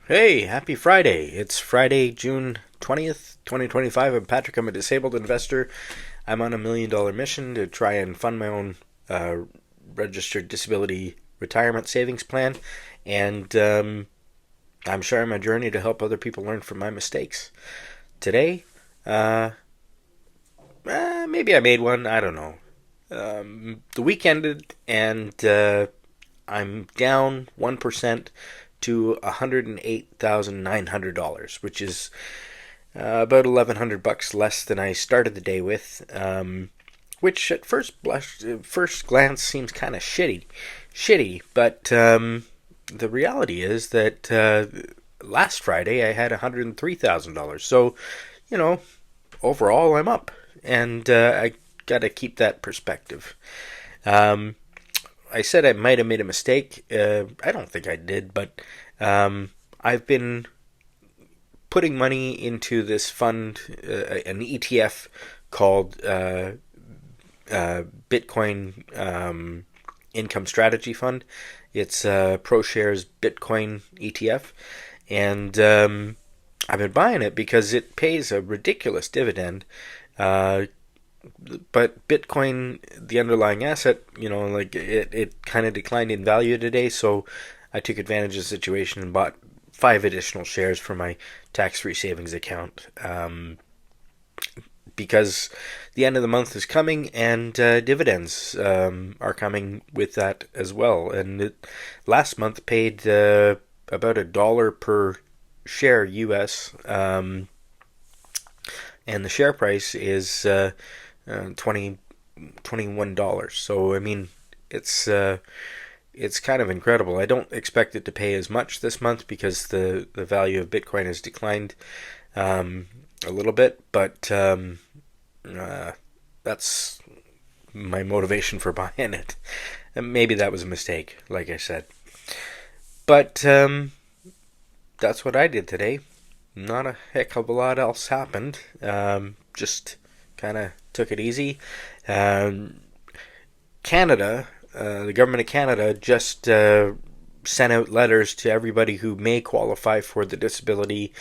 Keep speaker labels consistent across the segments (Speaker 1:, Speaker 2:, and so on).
Speaker 1: Hey, happy Friday. It's Friday, June 20th, 2025. I'm Patrick. I'm a disabled investor. I'm on $1 million mission to try and fund my own uh, registered disability retirement savings plan. And I'm sharing my journey to help other people learn from my mistakes. Today, uh, maybe I made one. I don't know. The week ended and I'm down 1% to $108,900, which is about $1,100 less than I started the day with, which at first glance seems kind of shitty. But the reality is that last Friday I had $103,000. So, you know, overall I'm up, and I got to keep that perspective. Um, I said I might have made a mistake. I don't think I did, but I've been putting money into this fund, an ETF called Bitcoin Income Strategy Fund. It's ProShares Bitcoin ETF, and I've been buying it because it pays a ridiculous dividend. Uh, but Bitcoin, the underlying asset, like it kind of declined in value today, so I took advantage of the situation and bought 5 additional shares for my tax-free savings account, because the end of the month is coming, and dividends are coming with that as well. And last month paid about $1 per share US, and the share price is 21 $21. So I mean, it's kind of incredible. I don't expect it to pay as much this month because the value of Bitcoin has declined a little bit, but that's my motivation for buying it. And maybe that was a mistake, like I said. But that's what I did today. Not a heck of a lot else happened. Just kind of took it easy. Um, Canada, the government of Canada just sent out letters to everybody who may qualify for the disability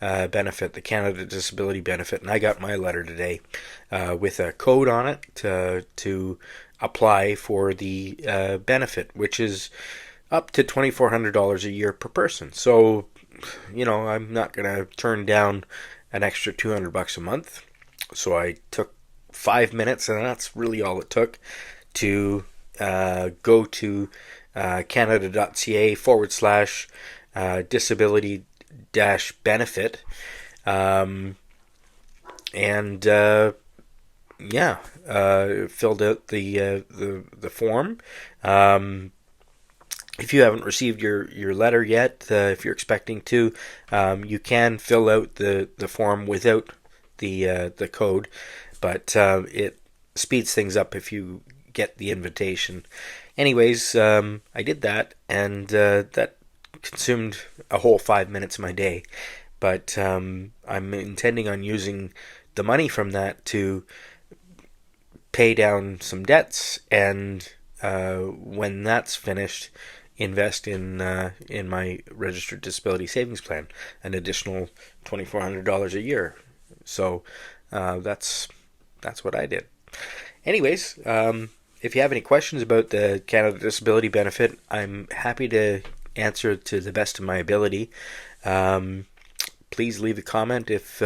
Speaker 1: benefit, the Canada Disability Benefit, and I got my letter today with a code on it to apply for the benefit, which is up to $2,400 a year per person. So, I'm not going to turn down an extra $200 a month. So I took 5 minutes, and that's really all it took, to go to canada.ca/disability dash benefit, and filled out the form. If you haven't received your letter yet, if you're expecting to, you can fill out the form without the code, but it speeds things up if you get the invitation. Anyways, I did that, and that consumed a whole 5 minutes of my day. But I'm intending on using the money from that to pay down some debts, and when that's finished, invest in my registered disability savings plan, an additional $2,400 a year. So that's what I did. Anyways, if you have any questions about the Canada Disability Benefit, I'm happy to answer to the best of my ability. Please leave a comment if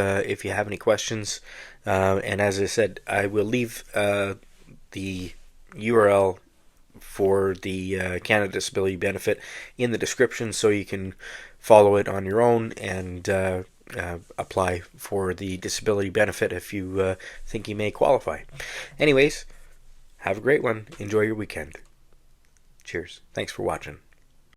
Speaker 1: you have any questions. And as I said, I will leave the URL for the Canada Disability Benefit in the description, so you can follow it on your own and apply for the disability benefit if you think you may qualify. Anyways, have a great one. Enjoy your weekend. Cheers. Thanks for watching.